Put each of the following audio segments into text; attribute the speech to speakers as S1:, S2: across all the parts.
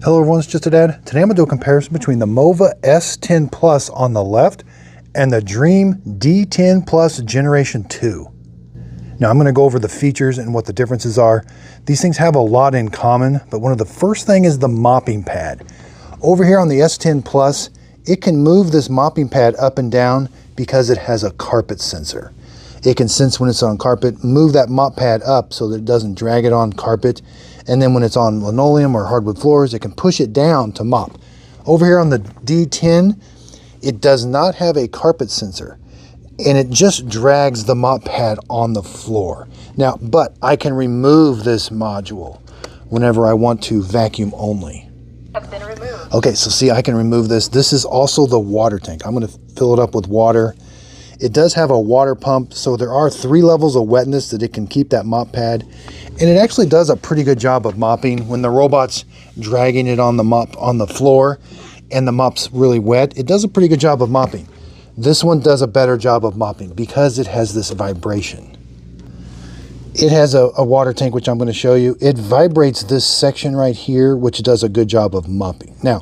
S1: Hello everyone, it's Just a Dad. Today I'm going to do a comparison between the MOVA S10 Plus on the left and the Dreame D10 Plus Generation 2. Now I'm going to go over the features and what the differences are. These things have a lot in common, but one of the first thing is the mopping pad. Over here on the S10 Plus, it can move this mopping pad up and down because it has a carpet sensor. It can sense when it's on carpet, move that mop pad up so that it doesn't drag it on carpet. And then when it's on linoleum or hardwood floors, it can push it down to mop. Over here on the D10, it does not have a carpet sensor, and it just drags the mop pad on the floor. Now, but I can remove this module whenever I want to vacuum only.
S2: Has been removed.
S1: Okay, so see, I can remove this. This is also the water tank. I'm going to fill it up with water. It does have a water pump, so there are 3 levels of wetness that it can keep that mop pad. And it actually does a pretty good job of mopping. When the robot's dragging it on the mop on the floor and the mop's really wet, it does a pretty good job of mopping. This one does a better job of mopping because it has this vibration. It has a water tank, which I'm going to show you. It vibrates this section right here, which does a good job of mopping. Now,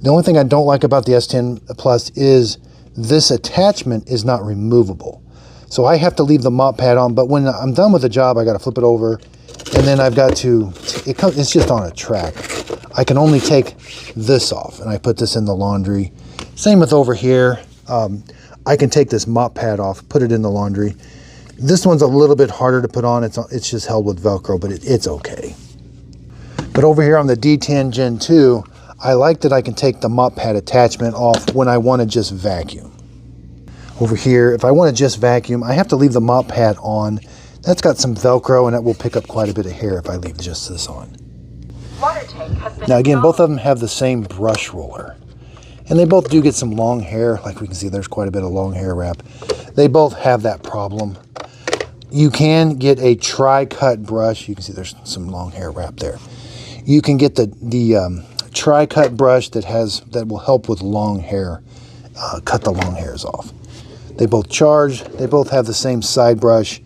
S1: the only thing I don't like about the S10 Plus is this attachment is not removable. So I have to leave the mop pad on, but when I'm done with the job, I got to flip it over, and then I've got to, it's just on a track. I can only take this off, and I put this in the laundry. Same with over here. I can take this mop pad off, put it in the laundry. This one's a little bit harder to put on. It's just held with Velcro, but it's okay. But over here on the D10 Gen 2, I like that I can take the mop pad attachment off when I want to just vacuum. Over here, if I want to just vacuum, I have to leave the mop pad on. That's got some Velcro, and it will pick up quite a bit of hair if I leave just this on.
S2: Water tank has been
S1: Now again, both of them have the same brush roller. And they both do get some long hair. Like we can see, there's quite a bit of long hair wrap. They both have that problem. You can get a tri-cut brush. You can see there's some long hair wrap there. You can get the tri-cut brush that will help with long hair, cut the long hairs off. They both charge. They both have the same side brush.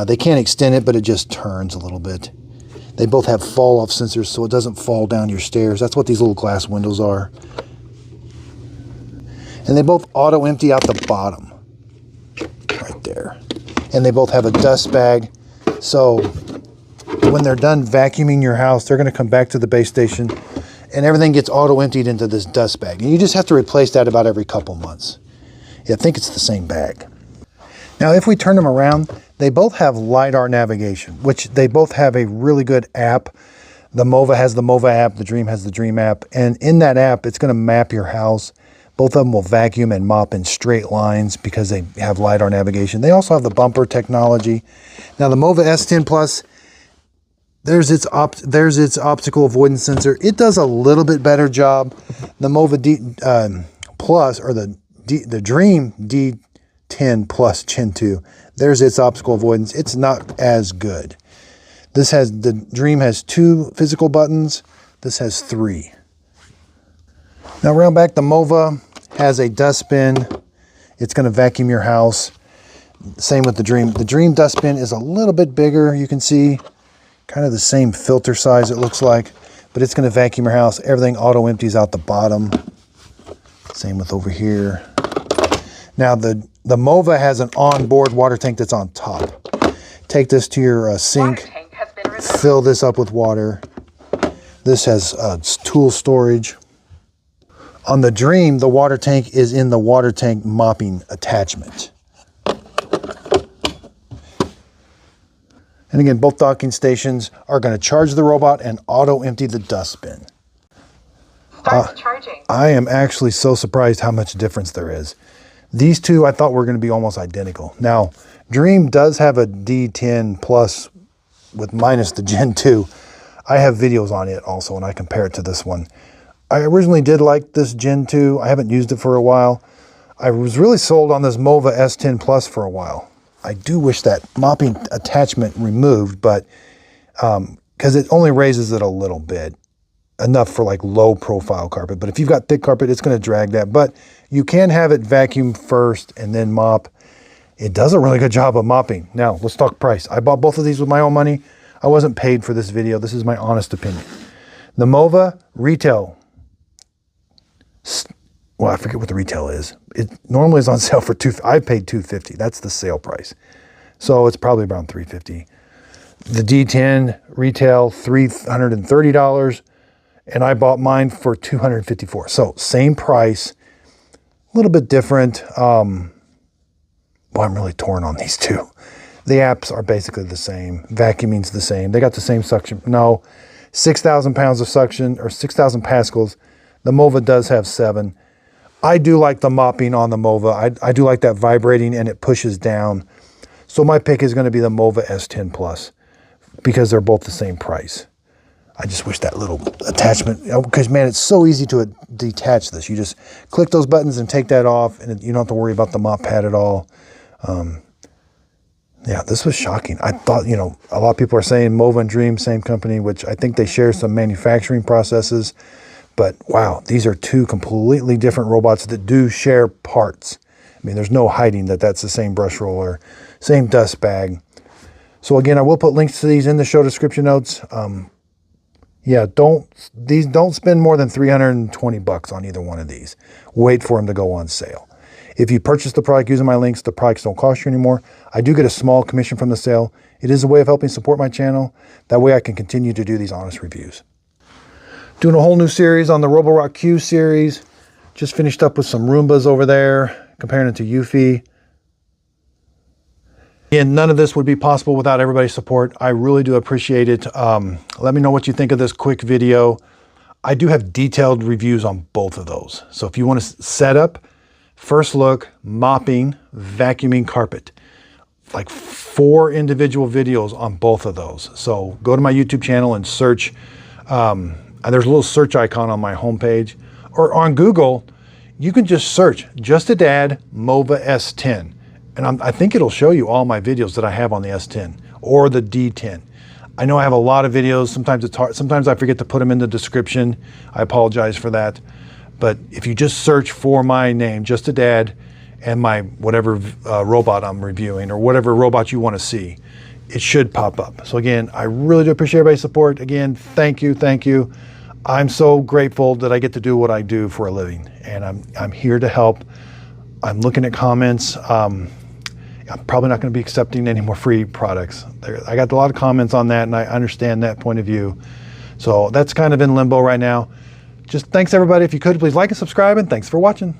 S1: They can't extend it, but it just turns a little bit. They both have fall-off sensors, so it doesn't fall down your stairs. That's what these little glass windows are. And they both auto-empty out the bottom, right there. And they both have a dust bag, so when they're done vacuuming your house, they're going to come back to the base station, and everything gets auto-emptied into this dust bag. And you just have to replace that about every couple months. Yeah, I think it's the same bag. Now, if we turn them around, they both have LiDAR navigation, which they both have a really good app. The MOVA has the MOVA app, the Dreame has the Dreame app, and in that app, it's going to map your house. Both of them will vacuum and mop in straight lines because they have LiDAR navigation. They also have the bumper technology. Now, the MOVA S10 Plus, there's its optical avoidance sensor. It does a little bit better job. The MOVA Plus, or the Dreame D10 Plus Gen 2, there's its optical avoidance. It's not as good. The Dreame has 2 physical buttons. This has 3. Now around back, the MOVA has a dustbin. It's going to vacuum your house. Same with the Dreame. The Dreame dustbin is a little bit bigger. You can see kind of the same filter size it looks like, but it's going to vacuum your house. Everything auto empties out the bottom. Same with over here. Now the MOVA has an onboard water tank that's on top. Take this to your sink, fill this up with water. This has tool storage. On the Dreame, the water tank is in the water tank mopping attachment. And again, both docking stations are going to charge the robot and auto empty the dustbin.
S2: Start charging.
S1: I am actually so surprised how much difference there is. These two I thought were going to be almost identical. Now, Dreame does have a D10 Plus with minus the Gen 2. I have videos on it also, and I compare it to this one. I originally did like this Gen 2. I haven't used it for a while. I was really sold on this MOVA S10 Plus for a while. I do wish that mopping attachment removed, but because it only raises it a little bit, enough for like low profile carpet. But if you've got thick carpet, it's going to drag that. But you can have it vacuum first and then mop. It does a really good job of mopping. Now, let's talk price. I bought both of these with my own money. I wasn't paid for this video. This is my honest opinion. The MOVA retail, well, I forget what the retail is. It normally is on sale for I paid $250. That's the sale price. So it's probably around $350. The D10 retail $330, and I bought mine for $254. So same price, a little bit different. Well, I'm really torn on these two. The apps are basically the same. Vacuuming's the same. They got the same suction. No, 6,000 pounds of suction, or 6,000 pascals. The MOVA does have 7. I do like the mopping on the MOVA. I do like that vibrating and it pushes down. So my pick is going to be the MOVA S10 Plus because they're both the same price. I just wish that little attachment, because man, it's so easy to detach this. You just click those buttons and take that off, and you don't have to worry about the mop pad at all. Yeah, this was shocking. I thought, you know, a lot of people are saying MOVA and Dreame, same company, which I think they share some manufacturing processes. But wow, these are two completely different robots that do share parts. I mean, there's no hiding that that's the same brush roller, same dust bag. So again, I will put links to these in the show description notes. Yeah, don't spend more than $320 on either one of these. Wait for them to go on sale. If you purchase the product using my links, the products don't cost you anymore. I do get a small commission from the sale. It is a way of helping support my channel. That way I can continue to do these honest reviews. Doing a whole new series on the Roborock Q series. Just finished up with some Roombas over there, comparing it to Eufy. And none of this would be possible without everybody's support. I really do appreciate it. Let me know what you think of this quick video. I do have detailed reviews on both of those. So if you want to set up, first look, mopping, vacuuming carpet, like 4 individual videos on both of those. So go to my YouTube channel and search. There's a little search icon on my homepage, or on Google, you can just search just a dad MOVA S10. And I think it'll show you all my videos that I have on the S10 or the D10. I know I have a lot of videos. Sometimes it's hard. Sometimes I forget to put them in the description. I apologize for that. But if you just search for my name, just a dad, and my whatever robot I'm reviewing, or whatever robot you want to see, it should pop up. So again, I really do appreciate everybody's support. Again, thank you, thank you. I'm so grateful that I get to do what I do for a living, and I'm here to help. I'm looking at comments. I'm probably not going to be accepting any more free products. I got a lot of comments on that, and I understand that point of view. So that's kind of in limbo right now. Just thanks everybody. If you could, please like and subscribe, and thanks for watching.